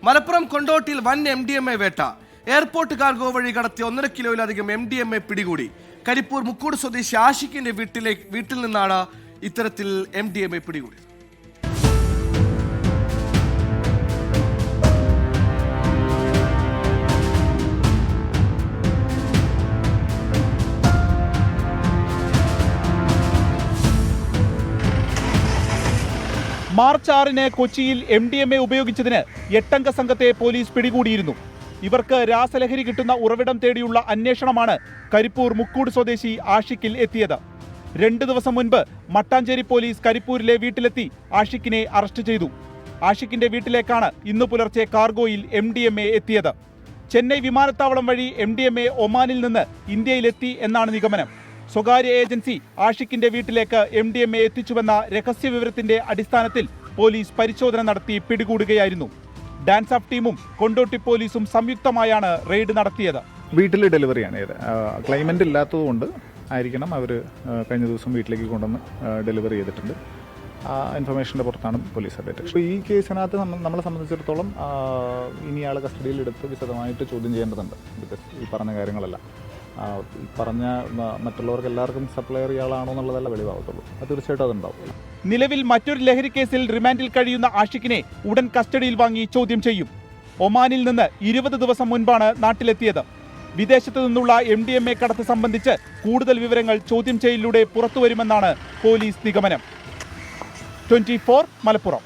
മലപ്പുറം കൊണ്ടോട്ടിയിൽ വൻ MDMA വേട്ട. Airport cargo വഴി കടത്തി 1.5 കിലോയിലധികം MDMA പിടികൂടി. കരിപ്പൂർ മുക്കൂട് സ്വദേശി ആഷിഖിന്റെ വീട്ടിൽ നിന്നാണ് ഇത്തരത്തിൽ MDMA പിടികൂടിയത്. മാർച്ച് 6-ന് കൊച്ചിയിൽ MDMA ഉപയോഗിച്ചതിന് 8-അംഗ സംഘത്തെ പോലീസ് പിടികൂടിയിരുന്നു. ഇവർക്ക് രാസലഹരി കിട്ടുന്ന ഉറവിടം തേടിയുള്ള അന്വേഷണമാണ് കരിപ്പൂർ മുക്കൂട് സ്വദേശി ആഷിഖിൽ എത്തിയത്. 2 ദിവസം മുൻപ് മട്ടാഞ്ചേരി പോലീസ് കരിപ്പൂരിലെ വീട്ടിലെത്തി ആഷിഖിനെ അറസ്റ്റ് ചെയ്തു. ആഷിഖിന്റെ വീട്ടിലേക്കാണ് ഇന്ന് പുലർച്ചെ കാർഗോയിൽ MDMA എത്തിയത്. ചെന്നൈ വിമാനത്താവളം വഴി MDMA ഒമാനിൽ നിന്ന് ഇന്ത്യയിലെത്തി എന്നാണ് നിഗമനം. സ്വകാര്യ ഏജൻസി ആഷിഖിന്റെ വീട്ടിലേക്ക് MDMA എത്തിച്ചുവെന്ന രഹസ്യ വിവരത്തിന്റെ അടിസ്ഥാനത്തിൽ പോലീസ് പരിശോധന നടത്തി പിടികൂടുകയായിരുന്നു. ഡാൻസ് ഓഫ് ടീമും കൊണ്ടോട്ടി പോലീസും സംയുക്തമായാണ് റെയ്ഡ് നടത്തിയത്. വീട്ടിൽ ഡെലിവറിയാണ് ചെയ്തത്. ക്ലൈമന്റ് ഇല്ലാത്തതുകൊണ്ട് ആയിരിക്കണം അവർ കഴിഞ്ഞ ദിവസം വീട്ടിലേക്ക് കൊണ്ടുവന്ന് ഡെലിവറി ചെയ്തിട്ടുണ്ട്. ആ ഇൻഫർമേഷൻ്റെ പുറത്താണ് പോലീസ് അപ്ഡേറ്റ്. അപ്പോൾ ഈ കേസിനകത്ത് നമ്മളെ സംബന്ധിച്ചിടത്തോളം ഇനി ആളെ കസ്റ്റഡിയിലെടുത്ത് വിശദമായിട്ട് ചോദ്യം ചെയ്യേണ്ടതുണ്ട്. ബിക്കോസ് ഈ പറഞ്ഞ കാര്യങ്ങളെല്ലാം പറഞ്ഞ മറ്റുള്ളവർക്ക് എല്ലാവർക്കും സപ്ലയർ ഇയാളാണോ എന്നുള്ളതല്ല വെളിവാകത്തുള്ളൂ. അത് തീർച്ചയായിട്ടും അതുണ്ടാവും. നിലവിൽ മറ്റൊരു ലഹരി കേസിൽ റിമാൻഡിൽ കഴിയുന്ന ആഷിഖിനെ ഉടൻ കസ്റ്റഡിയിൽ വാങ്ങി ചോദ്യം ചെയ്യും. ഒമാനിൽ നിന്ന് 20 ദിവസം മുൻപാണ് നാട്ടിലെത്തിയത്. വിദേശത്തു നിന്നുള്ള MDMA കടത്ത് സംബന്ധിച്ച് കൂടുതൽ വിവരങ്ങൾ ചോദ്യം ചെയ്യലിലൂടെ പുറത്തുവരുമെന്നാണ് പോലീസ് നിഗമനം. 24 മലപ്പുറം.